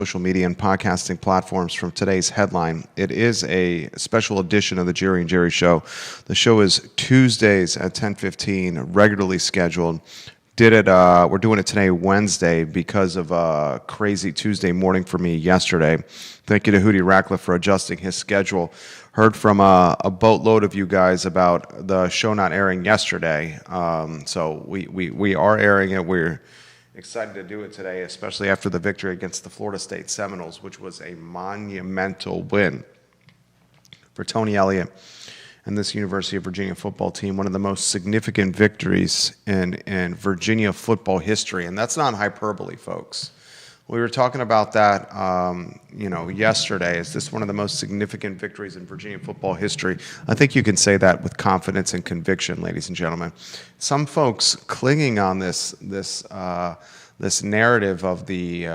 social media and podcasting platforms from today's headline. It is a special edition of the Jerry and Jerry Show. The show is Tuesdays at 10:15, regularly scheduled. We're doing it today, Wednesday, because of a crazy Tuesday morning for me yesterday. Thank you to Hootie Ratcliffe for adjusting his schedule. Heard from a boatload of you guys about the show not airing yesterday. So we are airing it. We're excited to do it today, especially after the victory against the Florida State Seminoles, which was a monumental win for Tony Elliott and this University of Virginia football team, one of the most significant victories in Virginia football history. And that's not hyperbole, folks. We were talking about that, yesterday. Is this one of the most significant victories in Virginia football history? I think you can say that with confidence and conviction, ladies and gentlemen. Some folks clinging on this narrative of the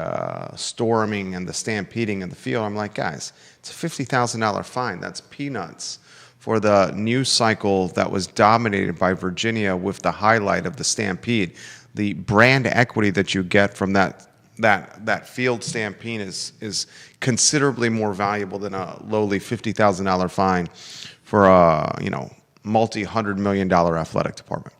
storming and the stampeding in the field. I'm like, guys, it's a $50,000 fine. That's peanuts for the news cycle that was dominated by Virginia with the highlight of the stampede. The brand equity that you get from that field stampede is considerably more valuable than a lowly $50,000 fine for a multi-$100 million athletic department.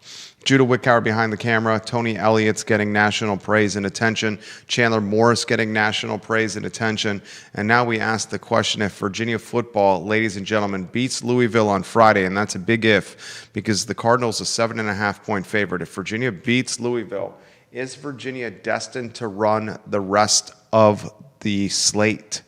Judah Wickower behind the camera. Tony Elliott's getting national praise and attention. Chandler Morris getting national praise and attention. And now we ask the question, if Virginia football, ladies and gentlemen, beats Louisville on Friday, and that's a big if because the Cardinals are 7.5-point favorite. If Virginia beats Louisville, is Virginia destined to run the rest of the slate?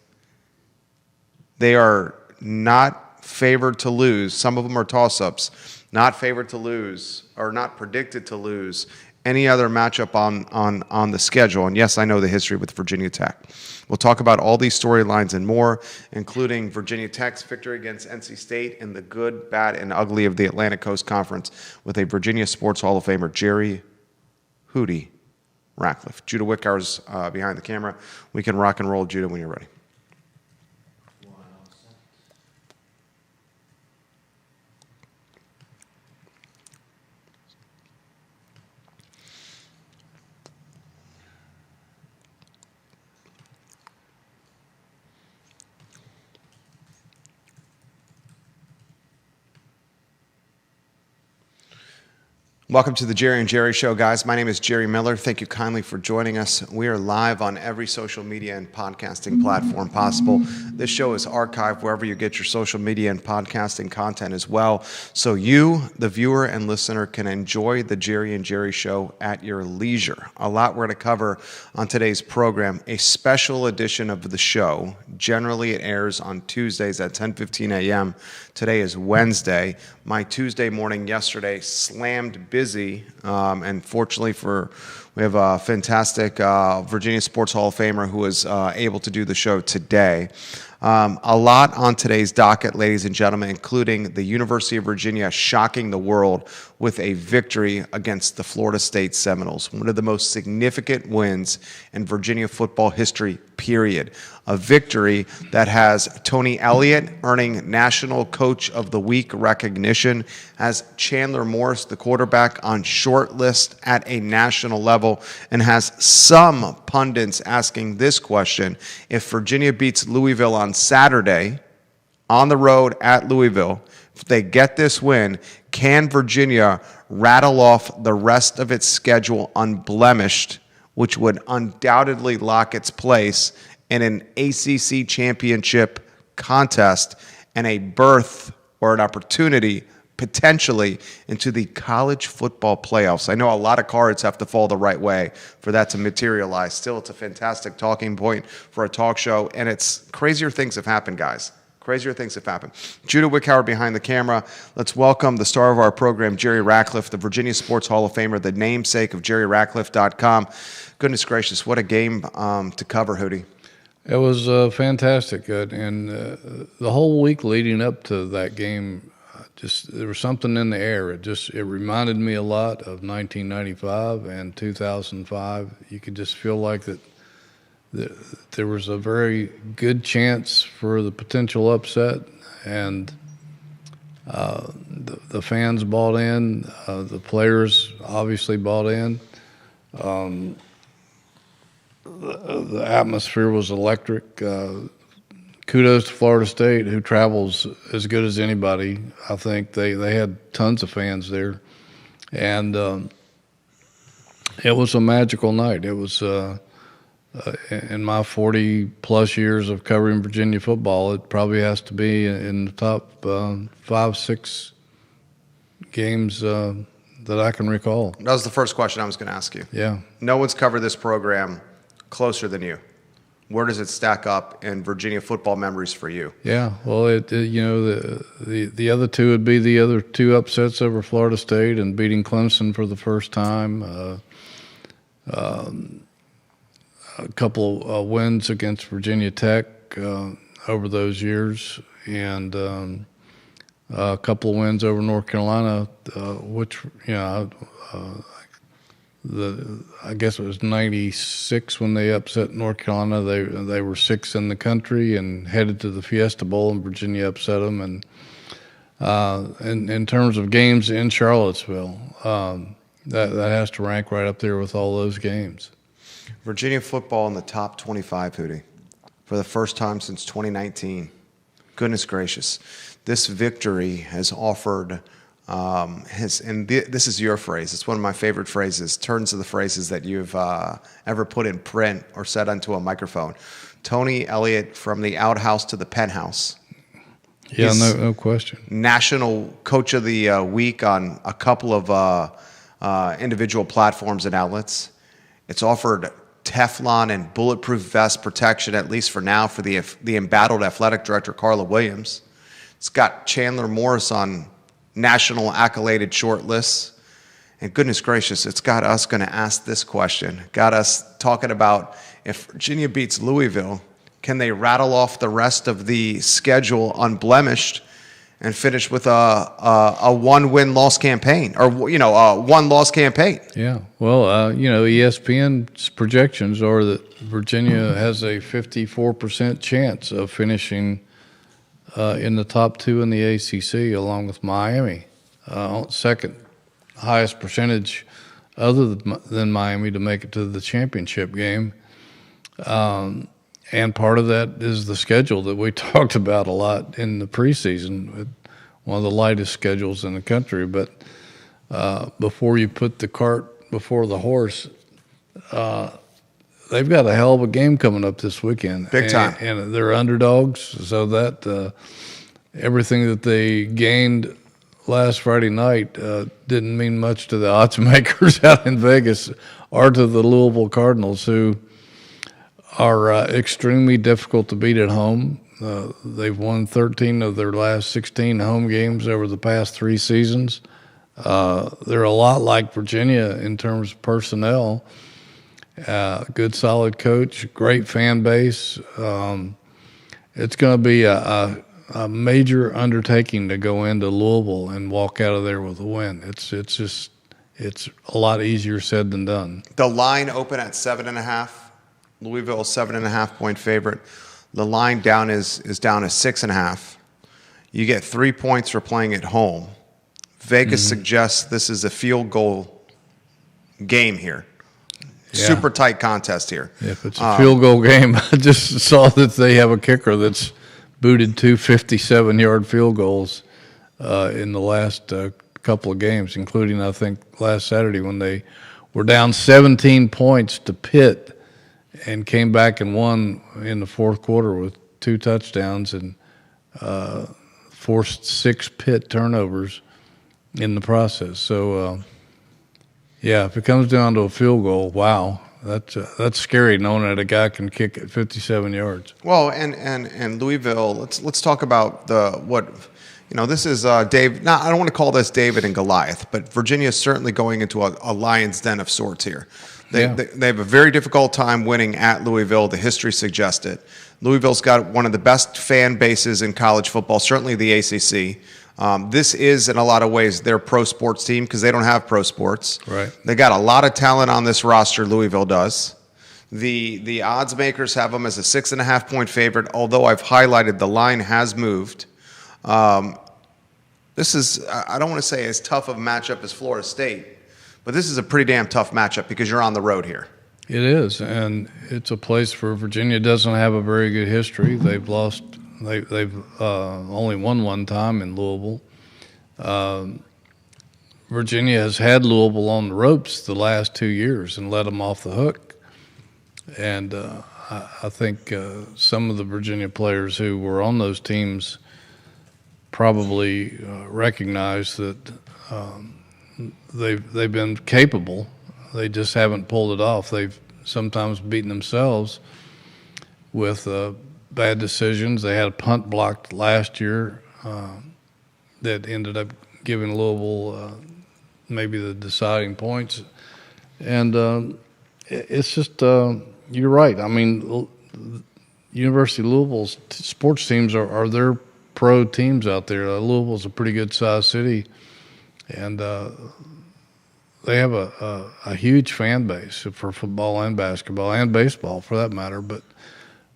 They are not favored to lose. Some of them are toss-ups. Not favored to lose, or not predicted to lose, any other matchup on the schedule. And yes, I know the history with Virginia Tech. We'll talk about all these storylines and more, including Virginia Tech's victory against NC State and the good, bad, and ugly of the Atlantic Coast Conference with a Virginia Sports Hall of Famer, Jerry Hootie Ratcliffe. Judah Wickower's behind the camera. We can rock and roll, Judah, when you're ready. Welcome to the Jerry and Jerry Show, guys. My name is Jerry Miller. Thank you kindly for joining us. We are live on every social media and podcasting platform possible. This show is archived wherever you get your social media and podcasting content as well, so you, the viewer and listener, can enjoy the Jerry and Jerry Show at your leisure. A lot we're going to cover on today's program. A special edition of the show. Generally, it airs on Tuesdays at 10:15 a.m. Today is Wednesday. My Tuesday morning yesterday slammed busy, and fortunately we have a fantastic Virginia Sports Hall of Famer who is able to do the show today. A lot on today's docket, ladies and gentlemen, including the University of Virginia shocking the world with a victory against the Florida State Seminoles, one of the most significant wins in Virginia football history, period. A victory that has Tony Elliott earning National Coach of the Week recognition, has Chandler Morris, the quarterback, on short list at a national level, and has some pundits asking this question: if Virginia beats Louisville on Saturday on the road at Louisville, if they get this win, can Virginia rattle off the rest of its schedule unblemished, which would undoubtedly lock its place in an ACC championship contest and a berth or an opportunity potentially into the college football playoffs? I know a lot of cards have to fall the right way for that to materialize. Still, it's a fantastic talking point for a talk show, and it's crazier things have happened, guys. Crazier things have happened. Judah Wickower behind the camera. Let's welcome the star of our program, Jerry Ratcliffe, the Virginia Sports Hall of Famer, the namesake of JerryRatcliffe.com. Goodness gracious, what a game to cover, Hootie. It was fantastic, and the whole week leading up to that game, there was something in the air. It reminded me a lot of 1995 and 2005. You could just feel like that there was a very good chance for the potential upset, and the fans bought in. The players obviously bought in. the atmosphere was electric. Kudos to Florida State, who travels as good as anybody. I think they had tons of fans there, and it was a magical night. It was in my 40-plus years of covering Virginia football, it probably has to be in the top 5, 6 games that I can recall. That was the first question I was going to ask you. Yeah. No one's covered this program closer than you. Where does it stack up in Virginia football memories for you? Yeah, well, the other two would be the other two upsets over Florida State and beating Clemson for the first time. A couple of wins against Virginia Tech over those years, and a couple of wins over North Carolina, which I guess it was '96 when they upset North Carolina. They were 6th in the country and headed to the Fiesta Bowl, and Virginia upset them. And in terms of games in Charlottesville, that has to rank right up there with all those games. Virginia football in the top 25, Hootie, for the first time since 2019. Goodness gracious. This victory has offered this is your phrase. It's one of my favorite phrases, turns of the phrases that you've ever put in print or said onto a microphone. Tony Elliott from the outhouse to the penthouse. Yeah, no question. National Coach of the Week on a couple of individual platforms and outlets. It's offered Teflon and bulletproof vest protection, at least for now, for the embattled athletic director, Carla Williams. It's got Chandler Morris on national accoladed short lists. And goodness gracious, it's got us going to ask this question. Got us talking about, if Virginia beats Louisville, can they rattle off the rest of the schedule unblemished and finish with a one-win-loss campaign, or a one-loss campaign? Yeah. Well, ESPN's projections are that Virginia has a 54% chance of finishing in the top 2 in the ACC, along with Miami. Second highest percentage other than Miami to make it to the championship game. And part of that is the schedule that we talked about a lot in the preseason, one of the lightest schedules in the country. But before you put the cart before the horse, they've got a hell of a game coming up this weekend. Big time. And they're underdogs, so that everything that they gained last Friday night didn't mean much to the odds makers out in Vegas or to the Louisville Cardinals, who are extremely difficult to beat at home. They've won 13 of their last 16 home games over the past 3 seasons. They're a lot like Virginia in terms of personnel. Good, solid coach, great fan base. It's going to be a major undertaking to go into Louisville and walk out of there with a win. It's a lot easier said than done. The line open at 7.5. Louisville 7.5-point favorite. The line down is down to 6.5. You get 3 points for playing at home. Vegas suggests this is a field goal game here. Yeah. Super tight contest here. If it's a field goal game, I just saw that they have a kicker that's booted 2 57-yard field goals in the last couple of games, including, I think, last Saturday when they were down 17 points to Pitt and came back and won in the fourth quarter with 2 touchdowns and forced 6 Pitt turnovers in the process. So, if it comes down to a field goal, wow, that's scary knowing that a guy can kick at 57 yards. Well, and Louisville, let's talk about this is Dave. Now, I don't want to call this David and Goliath, but Virginia is certainly going into a lion's den of sorts here. They have a very difficult time winning at Louisville. The history suggests it. Louisville's got one of the best fan bases in college football, certainly the ACC. This is, in a lot of ways, their pro sports team because they don't have pro sports. Right. They got a lot of talent on this roster, Louisville does. The odds makers have them as a 6.5-point favorite, although I've highlighted the line has moved. This is, I don't want to say as tough of a matchup as Florida State, but this is a pretty damn tough matchup because you're on the road here. It is, and it's a place where Virginia doesn't have a very good history. They've lost. They've only won one time in Louisville. Virginia has had Louisville on the ropes the last 2 years and let them off the hook. And I think some of the Virginia players who were on those teams probably recognize that they've been capable. They just haven't pulled it off. They've sometimes beaten themselves with bad decisions. They had a punt blocked last year that ended up giving Louisville maybe the deciding points. And it's just, you're right. I mean, University of Louisville's sports teams are their pro teams out there. Louisville's a pretty good-sized city, and they have a huge fan base for football and basketball and baseball, for that matter. But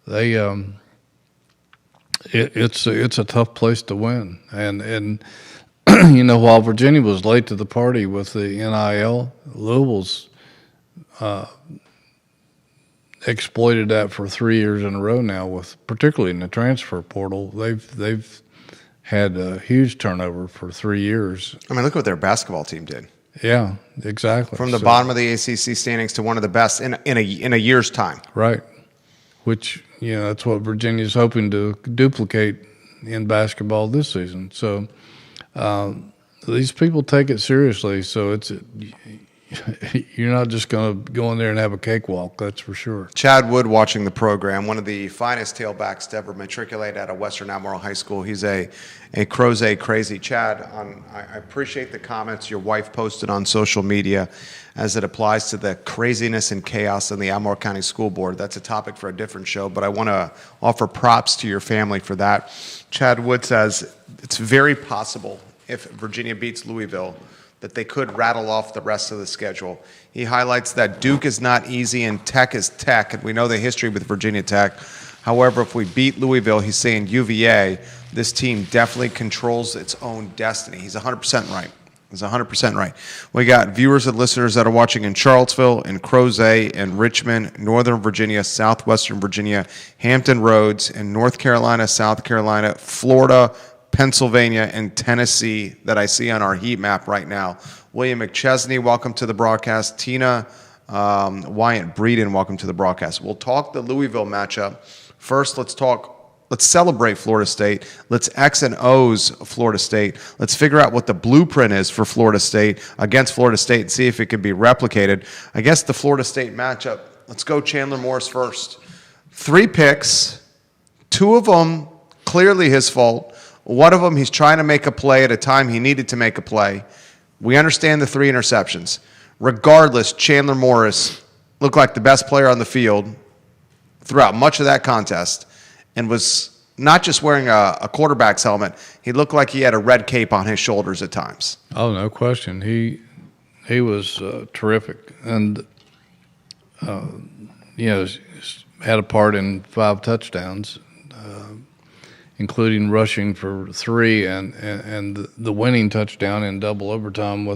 they it's a tough place to win, and you know, while Virginia was late to the party with the NIL, Louisville's exploited that for 3 years in a row now, with particularly in the transfer portal. They've had a huge turnover for 3 years. I mean, look what their basketball team did. Yeah, exactly. From the bottom of the ACC standings to one of the best in a year's time. Right. Which, you know, that's what Virginia's hoping to duplicate in basketball this season. So these people take it seriously. So you're not just going to go in there and have a cakewalk, that's for sure. Chad Wood watching the program, one of the finest tailbacks to ever matriculate out of Western Albemarle High School. He's a Crozet crazy. Chad, I appreciate the comments your wife posted on social media as it applies to the craziness and chaos in the Albemarle County School Board. That's a topic for a different show, but I want to offer props to your family for that. Chad Wood says it's very possible if Virginia beats Louisville that they could rattle off the rest of the schedule. He highlights that Duke is not easy and Tech is Tech, and we know the history with Virginia Tech. However, if we beat Louisville, he's saying UVA, this team definitely controls its own destiny. He's 100% right. He's 100% right. We got viewers and listeners that are watching in Charlottesville, in Crozet, in Richmond, Northern Virginia, Southwestern Virginia, Hampton Roads, in North Carolina, South Carolina, Florida, Pennsylvania, and Tennessee that I see on our heat map right now. William McChesney, welcome to the broadcast. Tina Wyatt Breeden, welcome to the broadcast. We'll talk the Louisville matchup. First, let's celebrate Florida State. Let's X and O's Florida State. Let's figure out what the blueprint is for Florida State against Florida State and see if it can be replicated. I guess the Florida State matchup, let's go Chandler Morris first. 3 picks, 2 of them clearly his fault. One of them, he's trying to make a play at a time he needed to make a play. We understand the 3 interceptions. Regardless, Chandler Morris looked like the best player on the field throughout much of that contest and was not just wearing a quarterback's helmet. He looked like he had a red cape on his shoulders at times. Oh, no question. He was terrific. And, you know, had a part in 5 touchdowns. Including rushing for 3 and the winning touchdown in double overtime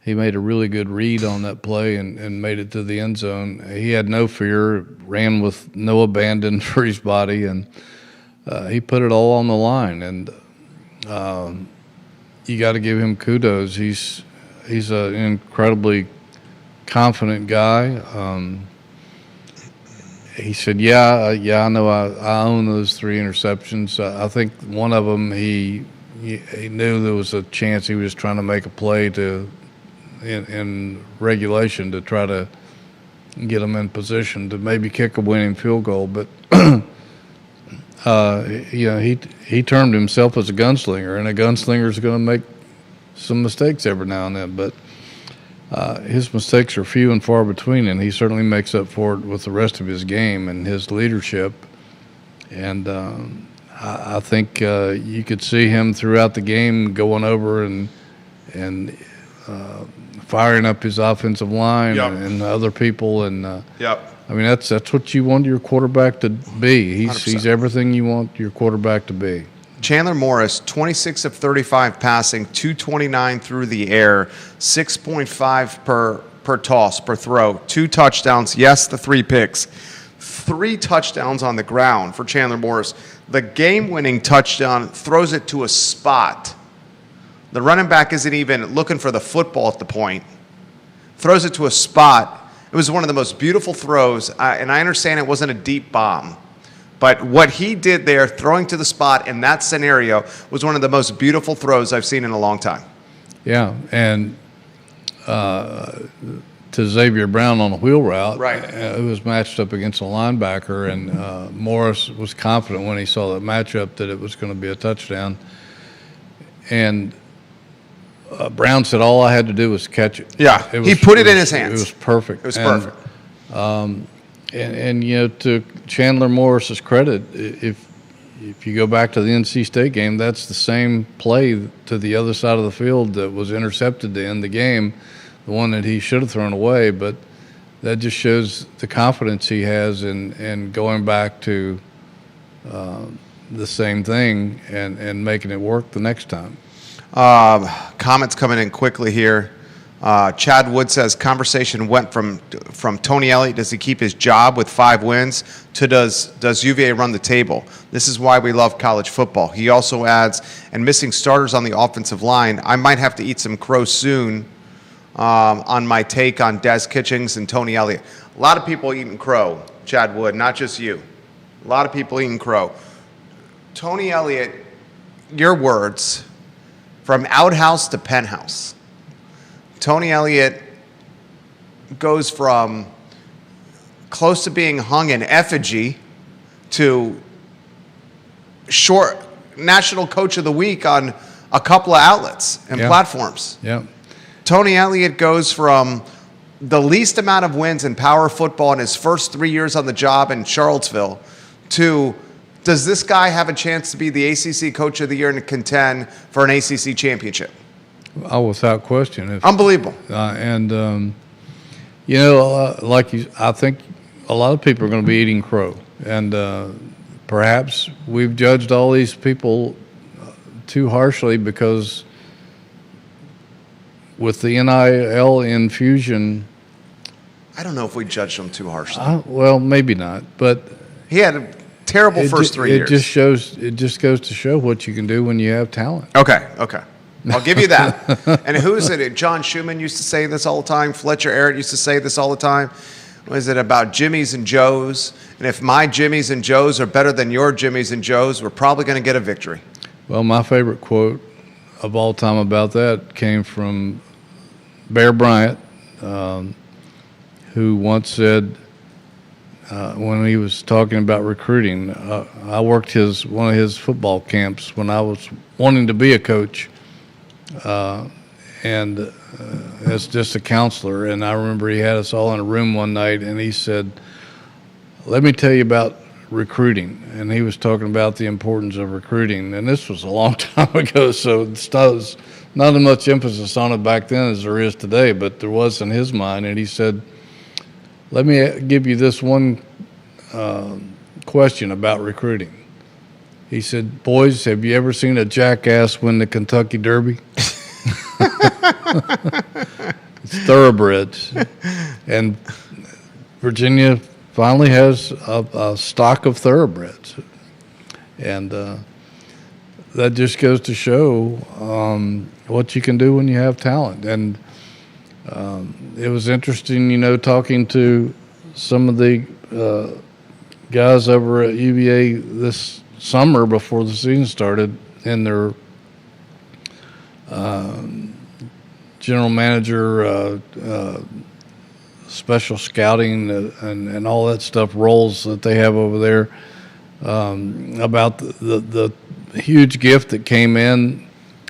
he made a really good read on that play and made it to the end zone. He had no fear, ran with no abandon for his body, and he put it all on the line. And you got to give him kudos. He's an incredibly confident guy. He said, yeah, I know I own those 3 interceptions. I think one of them he knew there was a chance he was trying to make a play in regulation to try to get him in position to maybe kick a winning field goal. But you know, he termed himself as a gunslinger, and a gunslinger is going to make some mistakes every now and then. But his mistakes are few and far between, and he certainly makes up for it with the rest of his game and his leadership. And I think you could see him throughout the game going over and firing up his offensive line. Yep. and other people. And Yep. I mean, that's what you want your quarterback to be. He's everything you want your quarterback to be. Chandler Morris, 26 of 35 passing, 229 through the air, 6.5 per per toss, per throw, 2 touchdowns. Yes, the 3 picks. 3 touchdowns on the ground for Chandler Morris. The game-winning touchdown throws it to a spot. The running back isn't even looking for the football at the point. Throws it to a spot. It was one of the most beautiful throws, and I understand it wasn't a deep bomb. But what he did there, throwing to the spot in that scenario, was one of the most beautiful throws I've seen in a long time. Yeah, and to Xavier Brown on a wheel route, Right. It was matched up against a linebacker, and Morris was confident when he saw that matchup that it was going to be a touchdown. And Brown said all I had to do was catch it. Yeah, he put it in his hands. It was perfect. It was perfect. And to Chandler Morris's credit, if you go back to the NC State game, that's the same play to the other side of the field that was intercepted to end the game, the one that he should have thrown away. But that just shows the confidence he has in going back to the same thing and making it work the next time. Comments coming in quickly here. Chad Wood says conversation went from Tony Elliott, does he keep his job with 5 wins, to does UVA run the table? This is why we love college football. He also adds, and missing starters on the offensive line, I might have to eat some crow soon on my take on Des Kitchings and Tony Elliott. A lot of people eating crow, Chad Wood, not just you. A lot of people eating crow. Tony Elliott, your words, from outhouse to penthouse. Tony Elliott goes from close to being hung in effigy to short National Coach of the Week on a couple of outlets and platforms. Yeah. Tony Elliott goes from the least amount of wins in power football in his first 3 years on the job in Charlottesville to, does this guy have a chance to be the ACC Coach of the Year and contend for an ACC championship? Oh, without question. Unbelievable. I think a lot of people are going to be eating crow. And perhaps we've judged all these people too harshly because with the NIL infusion. I don't know if we judged him too harshly. Well, maybe not. But he had a terrible first 3 years. It just goes to show what you can do when you have talent. Okay. I'll give you that. And who is it? John Schumann used to say this all the time. Fletcher Arrett used to say this all the time. Was it about Jimmys and Joes? And if my Jimmys and Joes are better than your Jimmys and Joes, we're probably going to get a victory. Well, my favorite quote of all time about that came from Bear Bryant, who once said, when he was talking about recruiting, I worked one of his football camps when I was wanting to be a coach. And as just a counselor, and I remember he had us all in a room one night, and he said, let me tell you about recruiting. And he was talking about the importance of recruiting, and this was a long time ago, so it's not as much emphasis on it back then as there is today, but there was in his mind. And he said, let me give you this one question about recruiting. He said, boys, have you ever seen a jackass win the Kentucky Derby? It's thoroughbreds. And Virginia finally has a stock of thoroughbreds. And that just goes to show what you can do when you have talent. And it was interesting, talking to some of the guys over at UVA this summer before the season started, and their general manager, special scouting, and all that stuff, roles that they have over there, about the huge gift that came in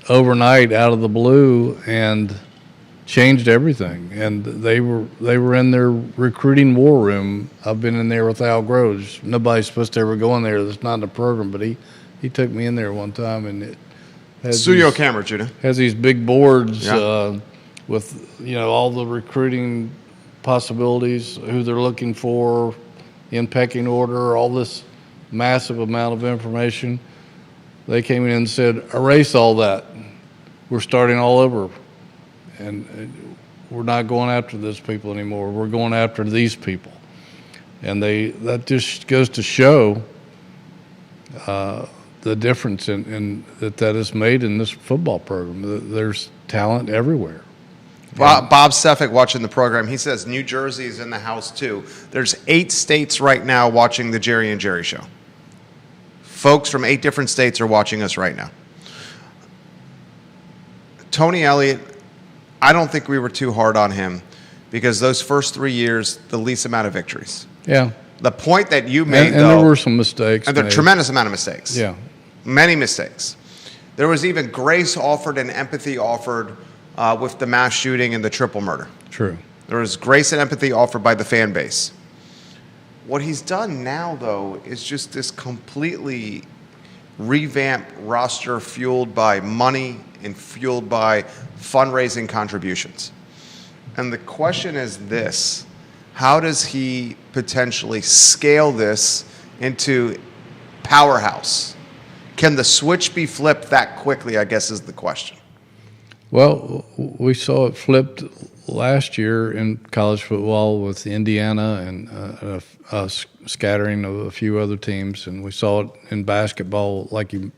overnight out of the blue and changed everything. And they were in their recruiting war room. I've been in there with Al Groves. Nobody's supposed to ever go in there that's not in the program, but he took me in there one time, and it has Studio camera, Judah. Has these big boards with all the recruiting possibilities, who they're looking for, in pecking order, all this massive amount of information. They came in and said, erase all that. We're starting all over. And we're not going after those people anymore. We're going after these people, and that just goes to show the difference in that has made in this football program. There's talent everywhere. Bob Sefik watching the program, he says New Jersey is in the house too. There's 8 states right now watching the Jerry and Jerry show. Folks from 8 different states are watching us right now. Tony Elliott, I don't think we were too hard on him because those first 3 years, the least amount of victories. Yeah. The point that you made, and though, there were some mistakes. and a tremendous amount of mistakes. Yeah. Many mistakes. There was even grace offered and empathy offered with the mass shooting and the triple murder. True. There was grace and empathy offered by the fan base. What he's done now, though, is just this completely revamped roster fueled by money and fueled by fundraising contributions. And the question is this: how does he potentially scale this into powerhouse? Can the switch be flipped that quickly, I guess, is the question. Well, we saw it flipped last year in college football with Indiana and a scattering of a few other teams, and we saw it in basketball, like you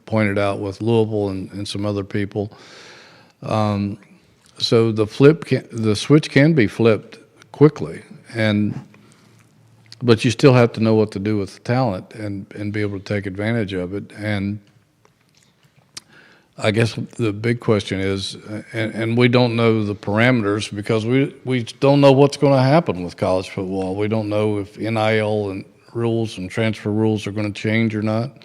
pointed out, with Louisville and some other people. So the switch can be flipped quickly, but you still have to know what to do with the talent and be able to take advantage of it. And I guess the big question is, and we don't know the parameters because we don't know what's going to happen with college football. We don't know if NIL and rules and transfer rules are going to change or not.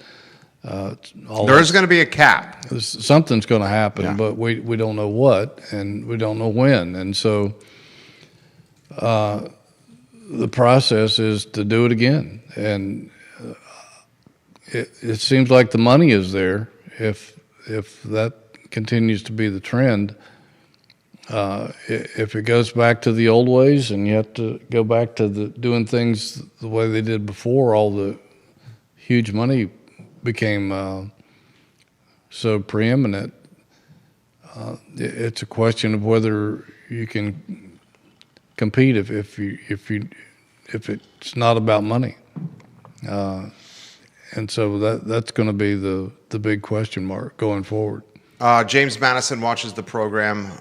There's going to be a cap. Something's going to happen, Yeah. but we don't know what, and we don't know when. And so the process is to do it again. And it seems like the money is there if that continues to be the trend. If it goes back to the old ways and you have to go back to doing things the way they did before, all the huge money became so preeminent, it's a question of whether you can compete if it's not about money. And so that's going to be the big question mark going forward. James Madison watches the program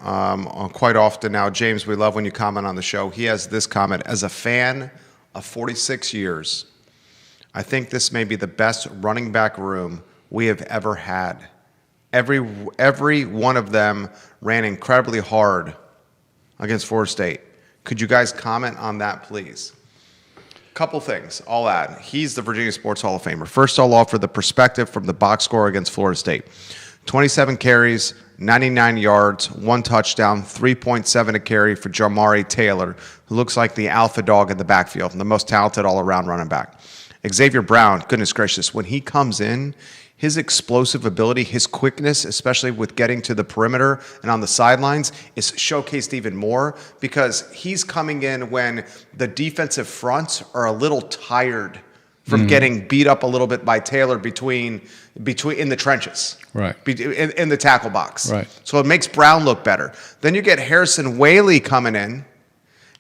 quite often now. James, we love when you comment on the show. He has this comment: as a fan of 46 years, I think this may be the best running back room we have ever had. Every one of them ran incredibly hard against Florida State. Could you guys comment on that, please? Couple things I'll add. He's the Virginia Sports Hall of Famer. First, I'll offer the perspective from the box score against Florida State. 27 carries, 99 yards, 1 touchdown, 3.7 a carry for Jamari Taylor, who looks like the alpha dog in the backfield and the most talented all-around running back. Xavier Brown, goodness gracious, when he comes in, his explosive ability, his quickness, especially with getting to the perimeter and on the sidelines, is showcased even more because he's coming in when the defensive fronts are a little tired from getting beat up a little bit by Taylor between in the trenches, right, in the tackle box. Right. So it makes Brown look better. Then you get Harrison Whaley coming in.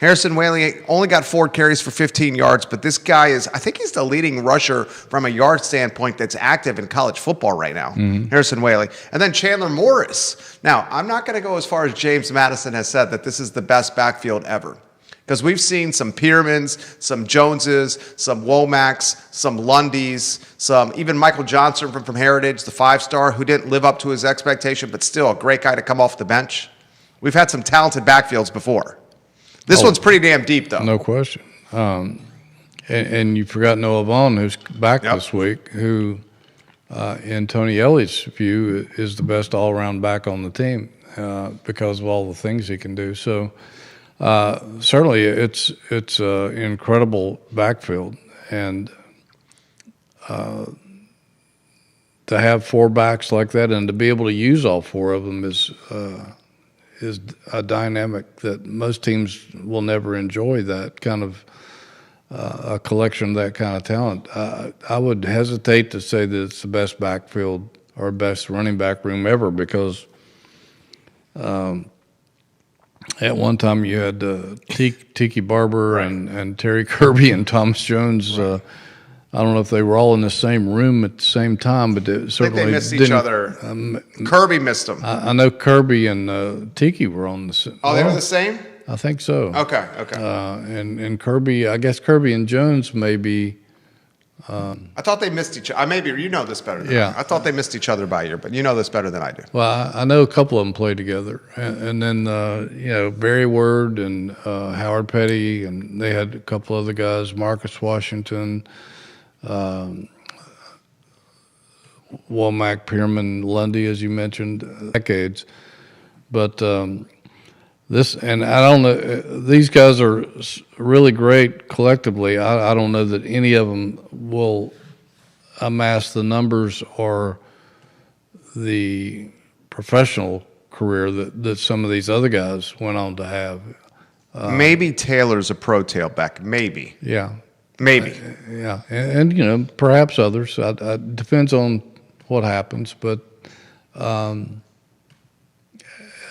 Harrison Whaley only got 4 carries for 15 yards, but this guy I think he's the leading rusher from a yard standpoint that's active in college football right now, Harrison Whaley. And then Chandler Morris. Now, I'm not going to go as far as James Madison has said that this is the best backfield ever, because we've seen some Pearmans, some Joneses, some Womacks, some Lundys, some even Michael Johnson from Heritage, the 5-star, who didn't live up to his expectation, but still a great guy to come off the bench. We've had some talented backfields before. This one's pretty damn deep, though. No question. And you forgot Noah Vaughn, who's back this week, who, in Tony Elliott's view, is the best all-around back on the team because of all the things he can do. So certainly it's an incredible backfield. And to have 4 backs like that and to be able to use all 4 of them is a dynamic that most teams will never enjoy, that kind of a collection of that kind of talent. I would hesitate to say that it's the best backfield or best running back room ever because At one time, you had Tiki Barber and Terry Kirby and Thomas Jones. Right. I don't know if they were all in the same room at the same time, but they certainly I think they missed each other. Kirby missed them. I know Kirby and Tiki were on the same. Oh, they were the same? I think so. Okay. And Kirby, I guess Kirby and Jones maybe. I thought they missed each other. Maybe you know this better than Yeah. I thought they missed each other by a year, but you know this better than I do. Well, I know a couple of them played together, and then Barry Word and Howard Petty, and they had a couple other guys, Marcus Washington, Womack, Pierman, Lundy, as you mentioned, decades. But this, and I don't know, these guys are really great collectively. I don't know that any of them will amass the numbers or the professional career that some of these other guys went on to have. Maybe Taylor's a pro tailback. Maybe. Yeah. Maybe. Yeah. And perhaps others. Depends on what happens.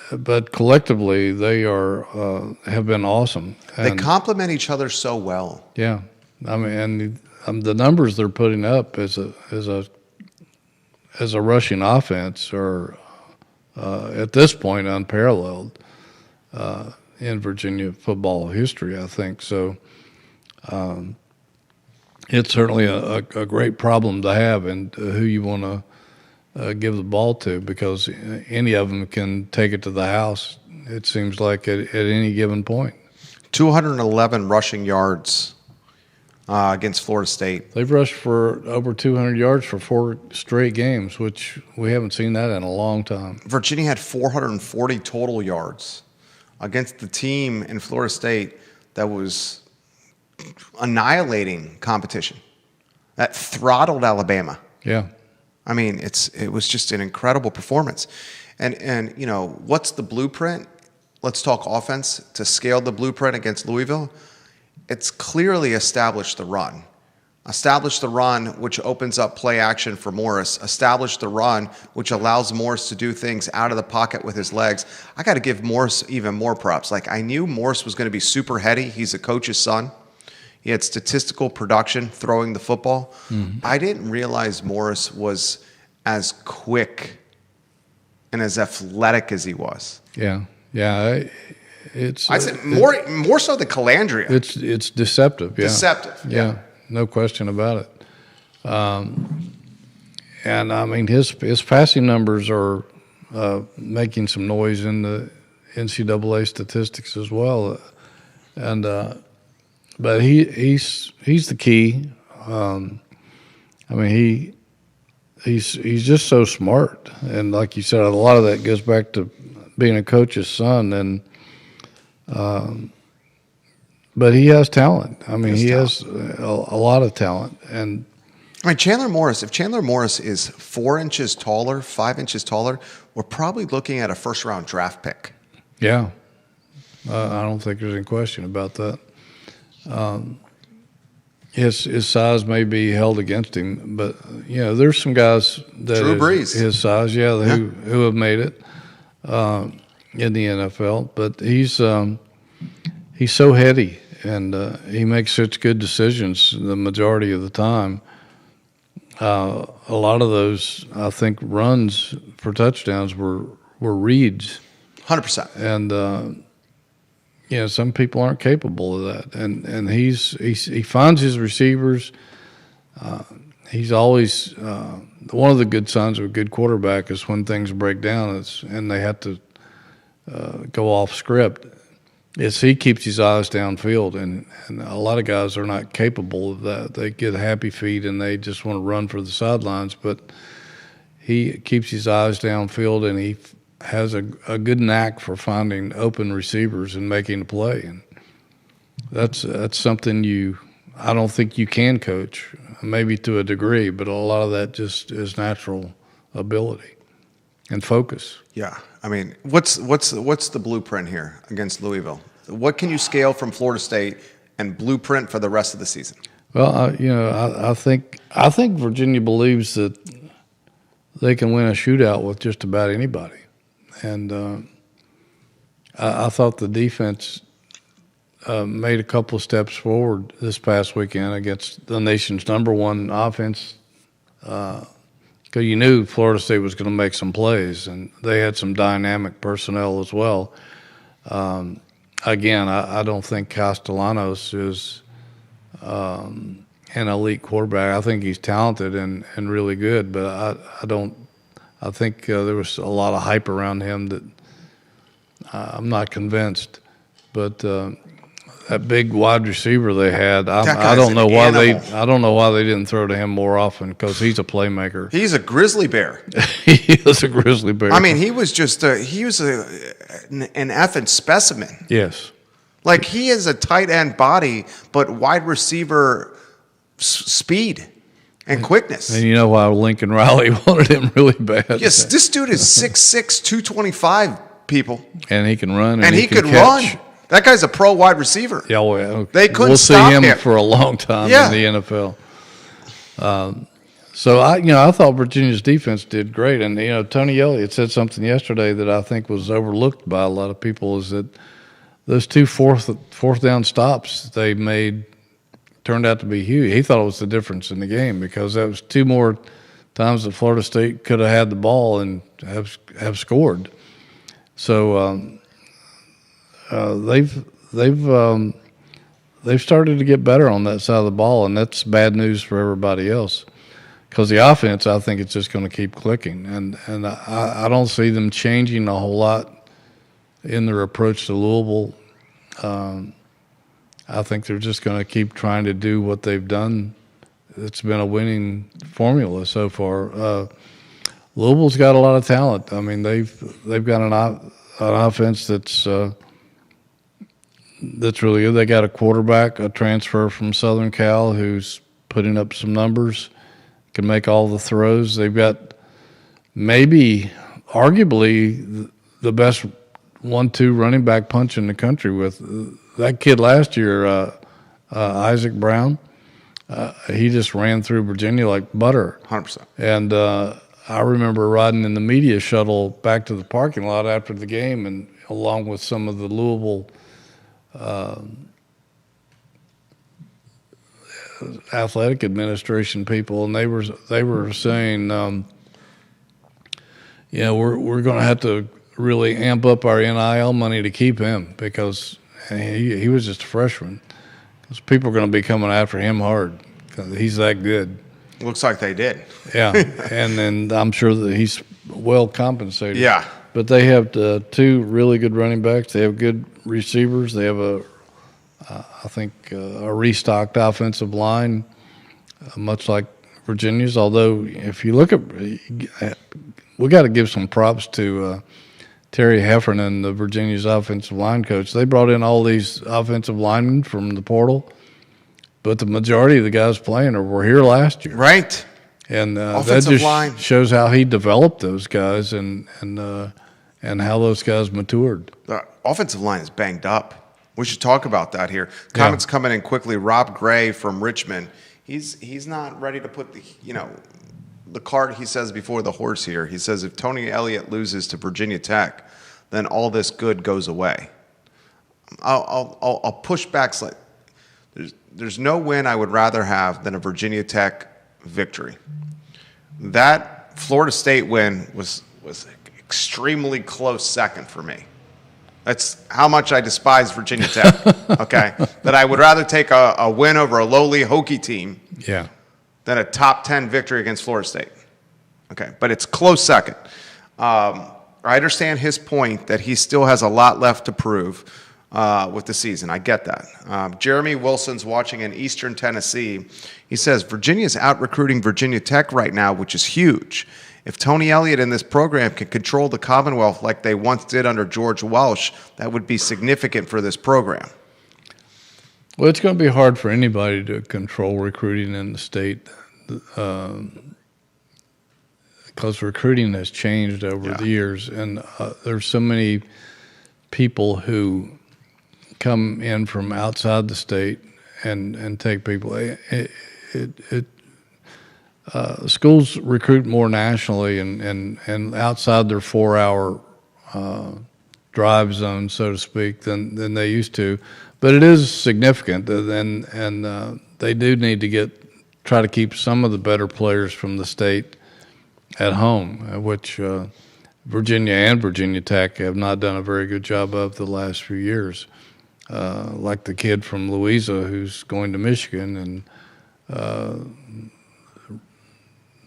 But collectively, they have been awesome. They complement each other so well. Yeah, I mean, and the numbers they're putting up as a rushing offense are at this point unparalleled in Virginia football history. I think so. It's certainly a great problem to have, and who you want to give the ball to, because any of them can take it to the house, it seems like, at any given point. 211 rushing yards against Florida State. They've rushed for over 200 yards for 4 straight games, which we haven't seen that in a long time. Virginia had 440 total yards against the team in Florida State that was annihilating competition, that throttled Alabama. Yeah. I mean, it was just an incredible performance. And what's the blueprint? Let's talk offense. To scale the blueprint against Louisville, it's clearly establish the run. Establish the run, which opens up play action for Morris. Establish the run, which allows Morris to do things out of the pocket with his legs. I got to give Morris even more props. Like, I knew Morris was going to be super heady. He's a coach's son. He had statistical production throwing the football. Mm-hmm. I didn't realize Morris was as quick and as athletic as he was. Yeah. I said more so than Calandria. It's deceptive. Yeah. Deceptive. Yeah. No question about it. And I mean, his passing numbers are making some noise in the NCAA statistics as well. But he's the key. I mean, he's just so smart, and like you said, a lot of that goes back to being a coach's son. And but he has talent. I mean, he has a lot of talent. And I mean, Chandler Morris. If Chandler Morris is 4 inches taller, 5 inches taller, we're probably looking at a first-round draft pick. Yeah, I don't think there's any question about that. His size may be held against him, but there's some guys that Drew Brees, his size, who have made it in the NFL. But he's so heady, and he makes such good decisions the majority of the time. A lot of those, I think, runs for touchdowns were reads. 100%. And some people aren't capable of that, and he finds his receivers. He's always one of the good signs of a good quarterback is when things break down and they have to go off script. Is he keeps his eyes downfield, and a lot of guys are not capable of that. They get happy feet and they just want to run for the sidelines, but he keeps his eyes downfield, and he has a good knack for finding open receivers and making a play, and that's something I don't think you can coach, maybe to a degree, but a lot of that just is natural ability and focus. Yeah, I mean, what's the blueprint here against Louisville? What can you scale from Florida State and blueprint for the rest of the season? Well, I think Virginia believes that they can win a shootout with just about anybody. And I thought the defense made a couple of steps forward this past weekend against the nation's #1 offense. Because you knew Florida State was going to make some plays, and they had some dynamic personnel as well. Again, I don't think Castellanos is an elite quarterback. I think he's talented and really good, but I don't. I think there was a lot of hype around him that I'm not convinced. But that big wide receiver they had, I don't know why I don't know why they didn't throw to him more often, because he's a playmaker. He's a grizzly bear. He is a grizzly bear. I mean, he was an effing specimen. Yes. Like, he is a tight end body, but wide receiver speed and quickness. And you know why Lincoln Riley wanted him really bad. Yes, this dude is 6'6", 225, people. And he can run. And he could run. That guy's a pro wide receiver. Yeah, well, they couldn't we'll stop see him for a long time in the NFL. So I thought Virginia's defense did great, and Tony Elliott said something yesterday that I think was overlooked by a lot of people, is that those two fourth down stops they made turned out to be huge. He thought it was the difference in the game, because that was two more times that Florida State could have had the ball and have scored. So they've started to get better on that side of the ball, and that's bad news for everybody else. Because the offense, I think it's just going to keep clicking, and I don't see them changing a whole lot in their approach to Louisville. I think they're just going to keep trying to do what they've done. It's been a winning formula so far. Louisville's got a lot of talent. I mean, they've got an offense that's really good. They got a quarterback, a transfer from Southern Cal, who's putting up some numbers, can make all the throws. They've got maybe, arguably, the best 1-2 running back punch in the country with that kid last year, Isaac Brown. He just ran through Virginia like butter. 100%. And I remember riding in the media shuttle back to the parking lot after the game, and along with some of the Louisville athletic administration people, and they were saying, we're going to have to really amp up our NIL money to keep him, because he was just a freshman. Because people are going to be coming after him hard, because he's that good. Looks like they did. Yeah, and then I'm sure that he's well compensated. Yeah. But they have two really good running backs. They have good receivers. They have a restocked offensive line, much like Virginia's. Although, if you look at, we got to give some props to Terry Heffernan, the Virginia's offensive line coach. They brought in all these offensive linemen from the portal, but the majority of the guys playing were here last year. Right. And that just shows how he developed those guys and how those guys matured. The offensive line is banged up. We should talk about that here. Comments coming in quickly. Rob Gray from Richmond. He's not ready to put the cart, he says, before the horse here. He says if Tony Elliott loses to Virginia Tech, then all this good goes away. I'll push back slightly. There's no win I would rather have than a Virginia Tech victory. That Florida State win was extremely close second for me. That's how much I despise Virginia Tech, okay? That I would rather take a win over a lowly Hokie team than a top 10 victory against Florida State. Okay, but it's close second. I understand his point that he still has a lot left to prove with the season. I get that. Jeremy Wilson's watching in Eastern Tennessee. He says, Virginia's out-recruiting Virginia Tech right now, which is huge. If Tony Elliott and this program can control the Commonwealth like they once did under George Welsh, that would be significant for this program. Well, it's going to be hard for anybody to control recruiting in the state because recruiting has changed over the years, and there's so many people who come in from outside the state and take people. Schools recruit more nationally and outside their 4-hour drive zone, so to speak, than they used to. But it is significant, and they do need to try to keep some of the better players from the state at home, which Virginia and Virginia Tech have not done a very good job of the last few years. Like the kid from Louisa who's going to Michigan, and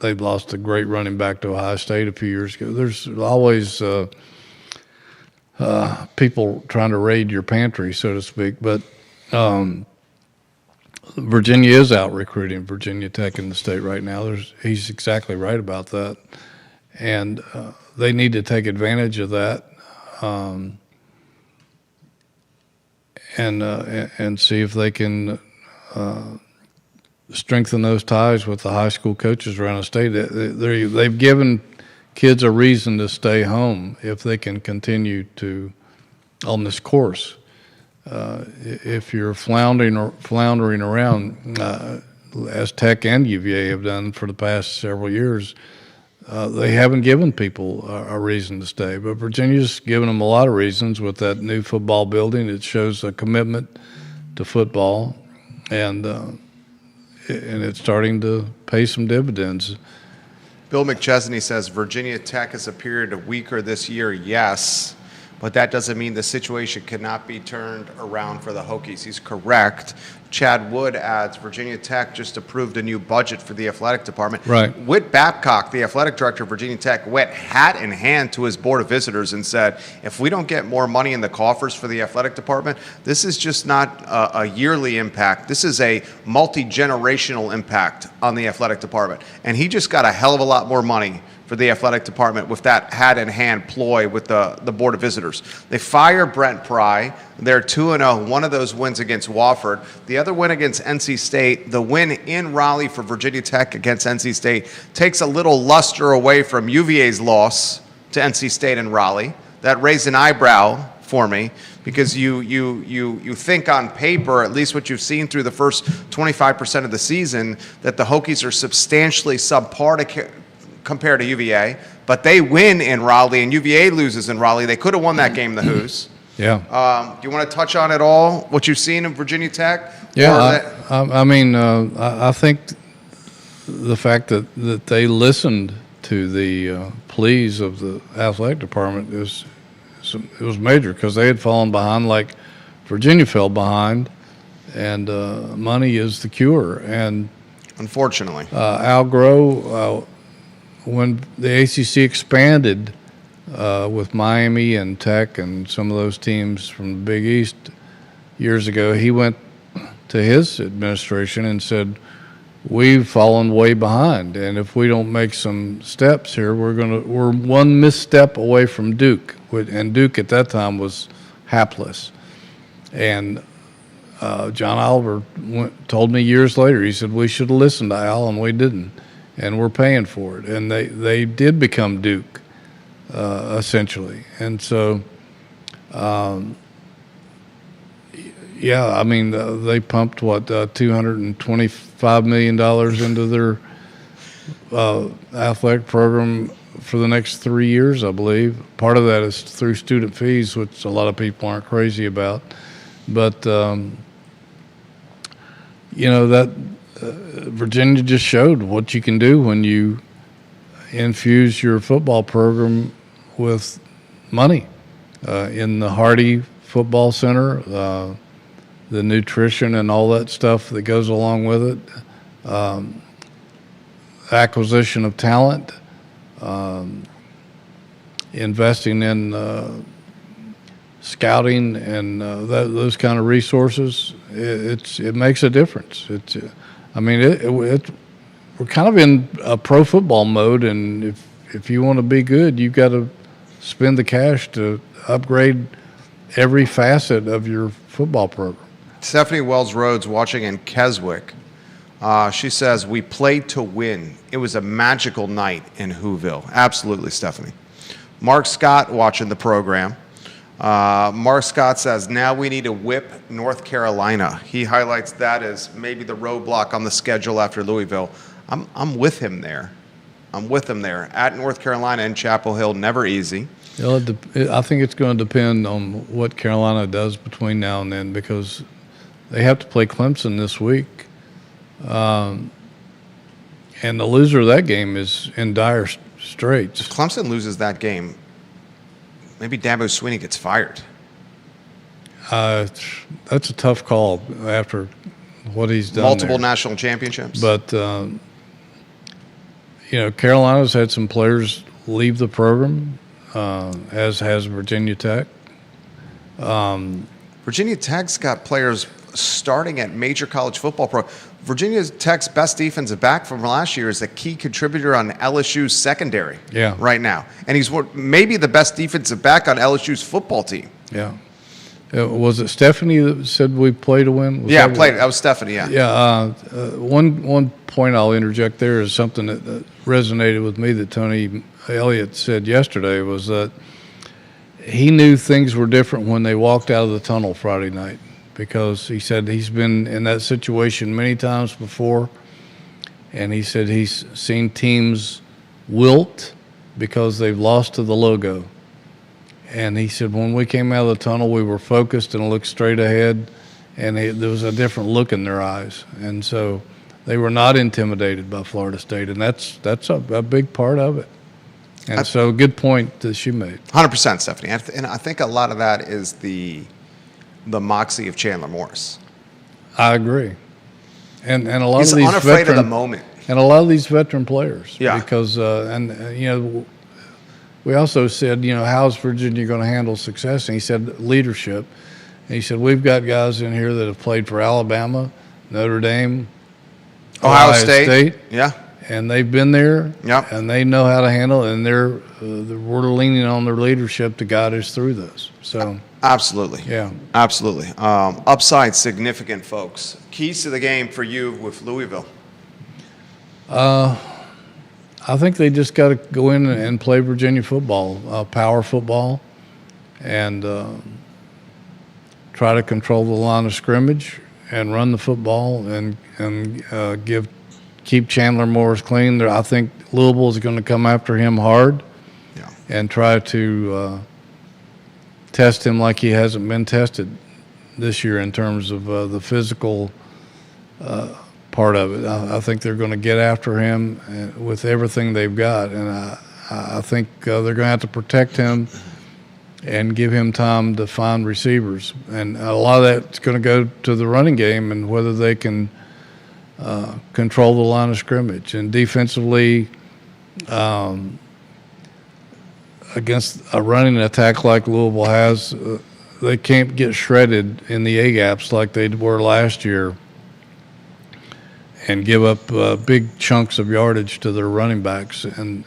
they've lost a great running back to Ohio State a few years ago. There's always people trying to raid your pantry, so to speak. But Virginia is out recruiting Virginia Tech in the state right now. He's exactly right about that. And they need to take advantage of that and see if they can strengthen those ties with the high school coaches around the state. They've given kids a reason to stay home if they can continue on this course. If you're floundering around, as Tech and UVA have done for the past several years, they haven't given people a reason to stay. But Virginia's given them a lot of reasons with that new football building. It shows a commitment to football, and it's starting to pay some dividends. Bill McChesney says Virginia Tech has appeared weaker this year, yes, but that doesn't mean the situation cannot be turned around for the Hokies. He's correct. Chad Wood adds, Virginia Tech just approved a new budget for the athletic department. Right. Whit Babcock, the athletic director of Virginia Tech, went hat in hand to his board of visitors and said, if we don't get more money in the coffers for the athletic department, this is just not a yearly impact. This is a multi-generational impact on the athletic department. And he just got a hell of a lot more money for the athletic department with that hat-in-hand ploy with the Board of Visitors. They fire Brent Pry. They're 2-0. One of those wins against Wofford. The other win against NC State, the win in Raleigh for Virginia Tech against NC State, takes a little luster away from UVA's loss to NC State and Raleigh. That raised an eyebrow for me because you think on paper, at least what you've seen through the first 25% of the season, that the Hokies are substantially subpar compared to UVA, but they win in Raleigh and UVA loses in Raleigh. They could have won that game, the Hoos. Yeah. Do you want to touch on it all, what you've seen in Virginia Tech? Yeah, I think the fact that they listened to the pleas of the athletic department it was major because they had fallen behind like Virginia fell behind, and money is the cure. And unfortunately, Al Groh, when the ACC expanded with Miami and Tech and some of those teams from the Big East years ago, he went to his administration and said, we've fallen way behind, and if we don't make some steps here, we're one misstep away from Duke, and Duke at that time was hapless. And John Oliver told me years later, he said, we should have listened to Al, and we didn't, and we're paying for it. And they did become Duke, essentially. And so, yeah, I mean, they pumped, $225 million into their athletic program for the next 3 years, I believe. Part of that is through student fees, which a lot of people aren't crazy about. But, Virginia just showed what you can do when you infuse your football program with money. In the Hardy Football Center, the nutrition and all that stuff that goes along with it, acquisition of talent, investing in scouting and those kind of resources, it makes a difference. We're kind of in a pro football mode, and if you want to be good, you've got to spend the cash to upgrade every facet of your football program. Stephanie Wells Rhodes watching in Keswick. She says, we played to win. It was a magical night in Whoville. Absolutely, Stephanie. Mark Scott watching the program. Mark Scott says, now we need to whip North Carolina. He highlights that as maybe the roadblock on the schedule after Louisville. I'm with him there. I'm with them there. At North Carolina and Chapel Hill, never easy. I think it's going to depend on what Carolina does between now and then, because they have to play Clemson this week. And the loser of that game is in dire straits. If Clemson loses that game, maybe Dabo Swinney gets fired. That's a tough call after what he's done. Multiple there. national championships. But, Carolina's had some players leave the program, as has Virginia Tech. Virginia Tech's got players starting at major college football pro. Virginia Tech's best defensive back from last year is a key contributor on LSU's secondary right now. And he's maybe the best defensive back on LSU's football team. Yeah. Was it Stephanie that said we play to win? That was Stephanie, yeah. Yeah. One point I'll interject there is something that resonated with me that Tony Elliott said yesterday, was that he knew things were different when they walked out of the tunnel Friday night, because he said he's been in that situation many times before, and he said he's seen teams wilt because they've lost to the logo. And he said when we came out of the tunnel, we were focused and looked straight ahead, and there was a different look in their eyes. And so they were not intimidated by Florida State, and that's a big part of it. And so good point that she made. 100%, Stephanie. And I think a lot of that is the moxie of Chandler Morris. I agree. And a lot He's of these unafraid of the moment. And a lot of these veteran players. Yeah. Because, we also said, how's Virginia going to handle success? And he said leadership. And he said, we've got guys in here that have played for Alabama, Notre Dame, Ohio State. Yeah. And they've been there. Yep. And they know how to handle it. And we're leaning on their leadership to guide us through this. So absolutely. Yeah. Absolutely. Upside significant, folks. Keys to the game for you with Louisville. I think they just got to go in and play Virginia football, power football, and try to control the line of scrimmage and run the football and keep Chandler Morris clean. I think Louisville is going to come after him hard and try to test him like he hasn't been tested this year in terms of the physical part of it. I think they're going to get after him with everything they've got, and I think they're going to have to protect him and give him time to find receivers. And a lot of that's going to go to the running game and whether they can control the line of scrimmage. And defensively, against a running attack like Louisville has, they can't get shredded in the A-gaps like they were last year and give up big chunks of yardage to their running backs and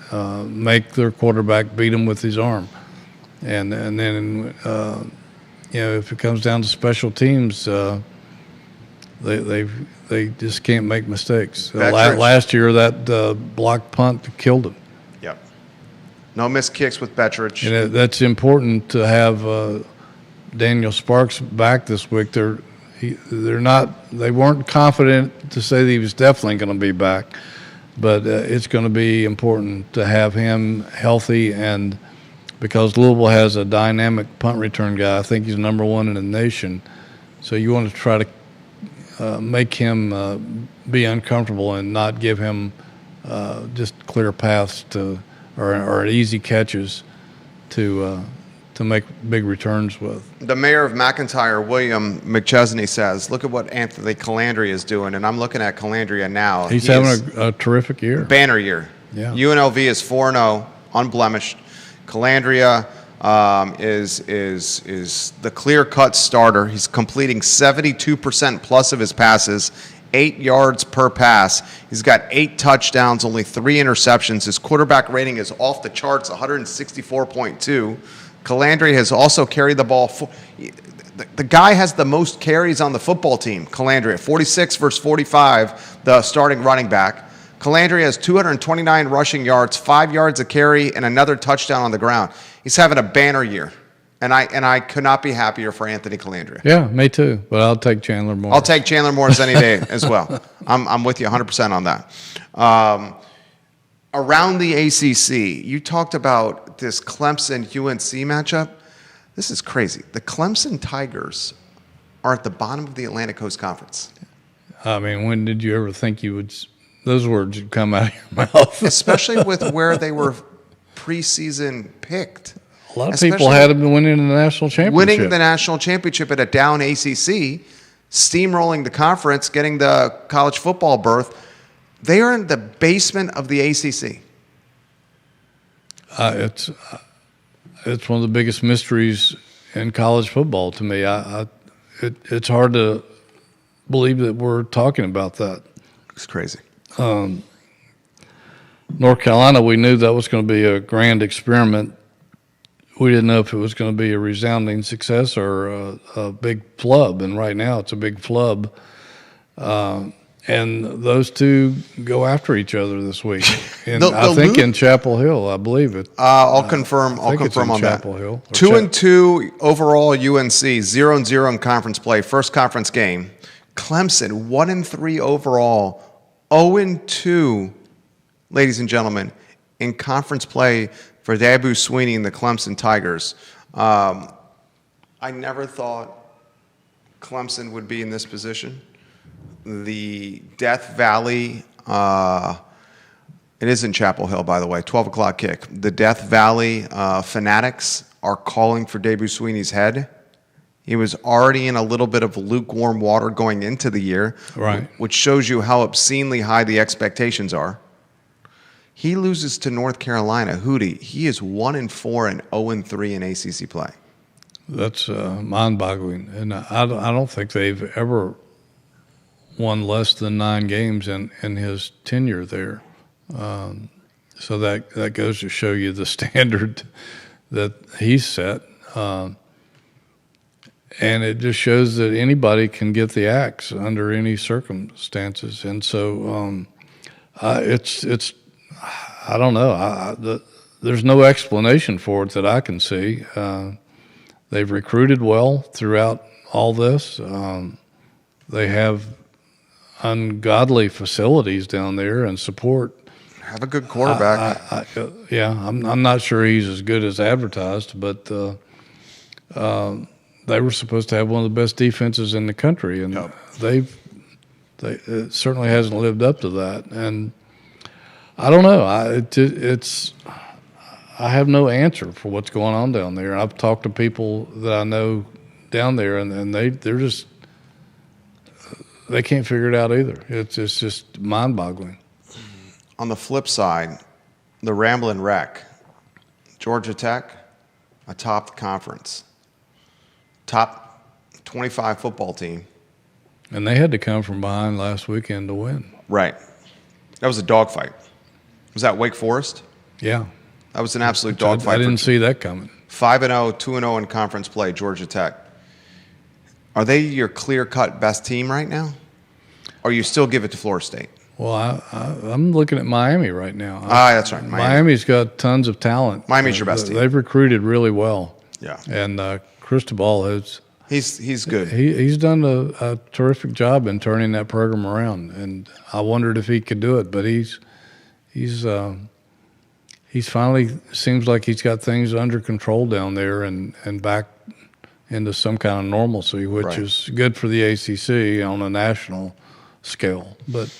make their quarterback beat them with his arm. And then, if it comes down to special teams, they just can't make mistakes. Last year, that blocked punt killed them. Yep. No missed kicks with Betridge. And that's important to have Daniel Sparks back this week. They weren't confident to say that he was definitely going to be back, but it's going to be important to have him healthy, and because Louisville has a dynamic punt return guy, I think he's number one in the nation. So you want to try to make him be uncomfortable and not give him just clear paths or easy catches to make big returns with. The mayor of McIntyre, William McChesney, says, look at what Anthony Calandria is doing. And I'm looking at Calandria now. He's having a terrific year. Banner year. Yeah. UNLV is 4-0, unblemished. Calandria is the clear-cut starter. He's completing 72% plus of his passes, 8 yards per pass. He's got 8 touchdowns, only 3 interceptions. His quarterback rating is off the charts, 164.2. Calandria has also carried the ball. The guy has the most carries on the football team, Calandria, 46 versus 45, the starting running back. Calandria has 229 rushing yards, 5 yards a carry, and another touchdown on the ground. He's having a banner year, and I could not be happier for Anthony Calandria. Yeah, me too, but I'll take Chandler Morris. I'll take Chandler Morris any day as well. I'm with you 100% on that. around the ACC, you talked about this Clemson-UNC matchup. This is crazy. The Clemson Tigers are at the bottom of the Atlantic Coast Conference. I mean, when did you ever think those words would come out of your mouth? Especially with where they were preseason picked. A lot of people had them winning the national championship. Winning the national championship at a down ACC, steamrolling the conference, getting the college football berth. They are in the basement of the ACC. It's one of the biggest mysteries in college football to me. It's hard to believe that we're talking about that. It's crazy. North Carolina, we knew that was going to be a grand experiment. We didn't know if it was going to be a resounding success or a big flub, and right now it's a big flub. And those two go after each other this week. And I think in Chapel Hill, I believe it. I'll confirm. I'll confirm on that. Chapel Hill. 2-2 overall UNC, 0-0 in conference play. First conference game. Clemson 1-3 overall, 0-2, ladies and gentlemen, in conference play for Dabo Swinney and the Clemson Tigers. I never thought Clemson would be in this position. The Death Valley, it is in Chapel Hill, by the way, 12 o'clock kick. The Death Valley fanatics are calling for Dabo Swinney's head. He was already in a little bit of lukewarm water going into the year, right? Which shows you how obscenely high the expectations are. He loses to North Carolina. Hootie, he is 1-4 and 0-3 in ACC play. That's mind-boggling, and I don't think they've ever won less than 9 games in his tenure there. So that goes to show you the standard that he's set. And it just shows that anybody can get the axe under any circumstances. And so it's I don't know. There's no explanation for it that I can see. They've recruited well throughout all this. They have ungodly facilities down there and support. Have a good quarterback. I'm not sure he's as good as advertised, but they were supposed to have one of the best defenses in the country, and it certainly hasn't lived up to that. And I don't know. I have no answer for what's going on down there. I've talked to people that I know down there, and they're just they can't figure it out either. It's just mind-boggling. On the flip side, the Ramblin' Wreck, Georgia Tech, atop the conference, top 25 football team. And they had to come from behind last weekend to win. Right. That was a dogfight. Was that Wake Forest? Yeah. That was an absolute dogfight. I didn't see that coming. 5-0, 2-0 in conference play, Georgia Tech. Are they your clear-cut best team right now? Or you still give it to Florida State? Well, I'm looking at Miami right now. That's right. Miami's got tons of talent. Miami's your best team. They've recruited really well. Yeah. And Cristobal has. He's good. He's done a terrific job in turning that program around, and I wondered if he could do it, but he's finally seems like he's got things under control down there and back into some kind of normalcy, which is good for the ACC on a national scale. But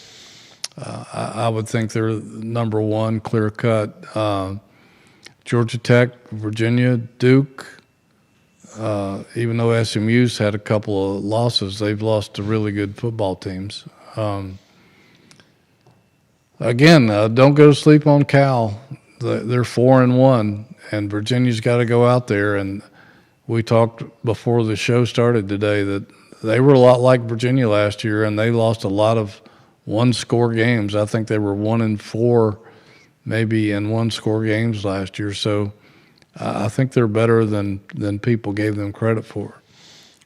I would think they're number one, clear cut. Georgia Tech, Virginia, Duke. Even though SMU's had a couple of losses, they've lost to really good football teams. Again, don't go to sleep on Cal. They're 4-1, and Virginia's got to go out there. And we talked before the show started today that they were a lot like Virginia last year, and they lost a lot of one-score games. I think they were 1-4, maybe in one-score games last year. So I think they're better than people gave them credit for.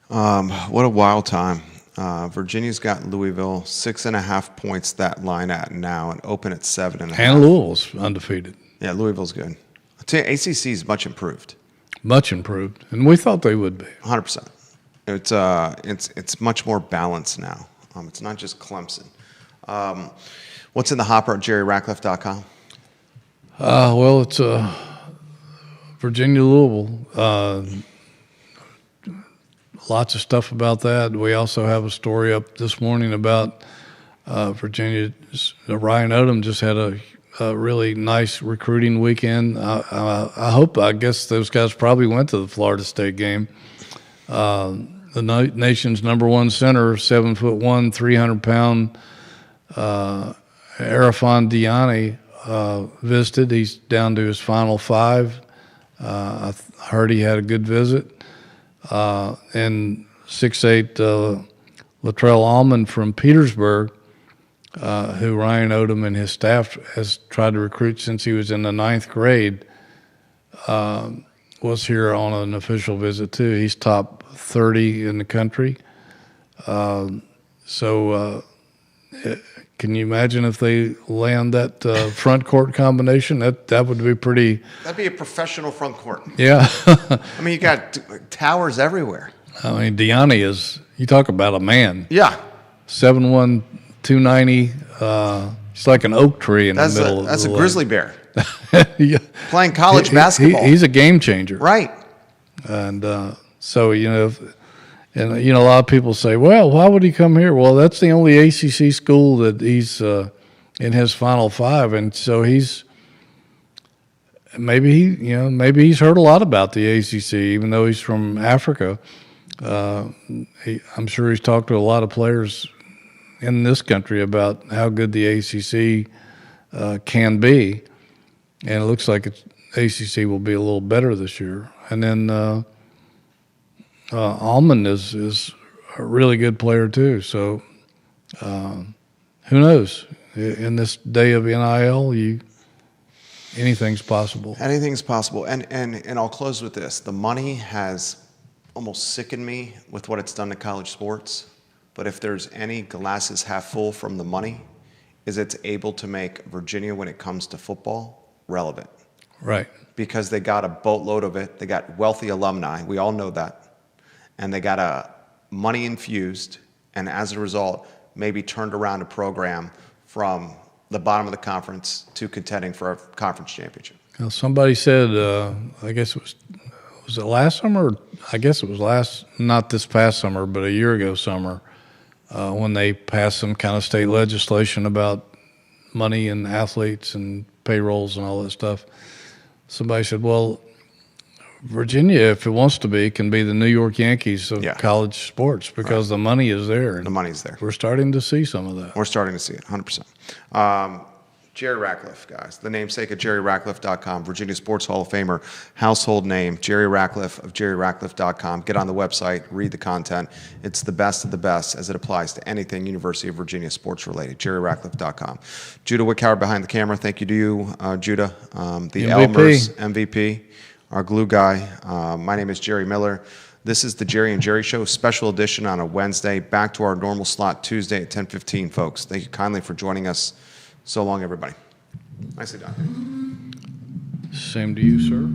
What a wild time. Virginia's got Louisville 6.5 points that line at now, and open at 7.5. And Louisville's undefeated. Yeah, Louisville's good. I'll tell you, ACC is much improved. Much improved, and we thought they would be. 100%. It's much more balanced now. It's not just Clemson. What's in the hopper at JerryRatcliffe.com? Well, it's Virginia Louisville. Lots of stuff about that. We also have a story up this morning about Virginia. Ryan Odom just had a really nice recruiting weekend. I guess those guys probably went to the Florida State game. The nation's number one center, 7'1", 300-pound Arafan Diani visited. He's down to his final 5. I heard he had a good visit. And 6'8" Latrell Almond from Petersburg, who Ryan Odom and his staff has tried to recruit since he was in the 9th grade, was here on an official visit too. He's top 30 in the country. Can you imagine if they land that front court combination? That would be pretty. That'd be a professional front court. Yeah. I mean, you got towers everywhere. I mean, Diani is. You talk about a man. Yeah. 7'1", 290. He's like an oak tree in the middle. That's of a the grizzly bear. Yeah. Playing college basketball. He's a game changer. Right. And so, a lot of people say, well, why would he come here? Well, that's the only ACC school that he's in his Final 5. And so maybe he's heard a lot about the ACC, even though he's from Africa. I'm sure he's talked to a lot of players in this country about how good the ACC can be. And it looks like ACC will be a little better this year. And then Almond is a really good player too. So who knows? In this day of NIL, anything's possible. Anything's possible. And I'll close with this. The money has almost sickened me with what it's done to college sports. But if there's any glasses half full from the money, is it's able to make Virginia, when it comes to football, relevant. Right. Because they got a boatload of it. They got wealthy alumni. We all know that. And they got a money infused, and as a result, maybe turned around a program from the bottom of the conference to contending for a conference championship. Now, somebody said, I guess it was it last summer? I guess it was not this past summer, but a year ago summer, when they passed some kind of state legislation about money and athletes and payrolls and all that stuff. Somebody said, well, Virginia, if it wants to be, can be the New York Yankees of college sports because the money is there. The money's there. We're starting to see some of that. We're starting to see it, 100%. Jerry Ratcliffe, guys, the namesake of JerryRatcliffe.com, Virginia Sports Hall of Famer, household name, Jerry Ratcliffe of JerryRatcliffe.com. Get on the website, read the content. It's the best of the best as it applies to anything University of Virginia sports related, JerryRatcliffe.com. Judah Wickhauer behind the camera. Thank you to you, Judah. The MVP. Elmers MVP, our glue guy. My name is Jerry Miller. This is the Jerry and Jerry Show, special edition on a Wednesday. Back to our normal slot Tuesday at 10:15, folks. Thank you kindly for joining us. So long, everybody. Nicely done. Same to you, sir.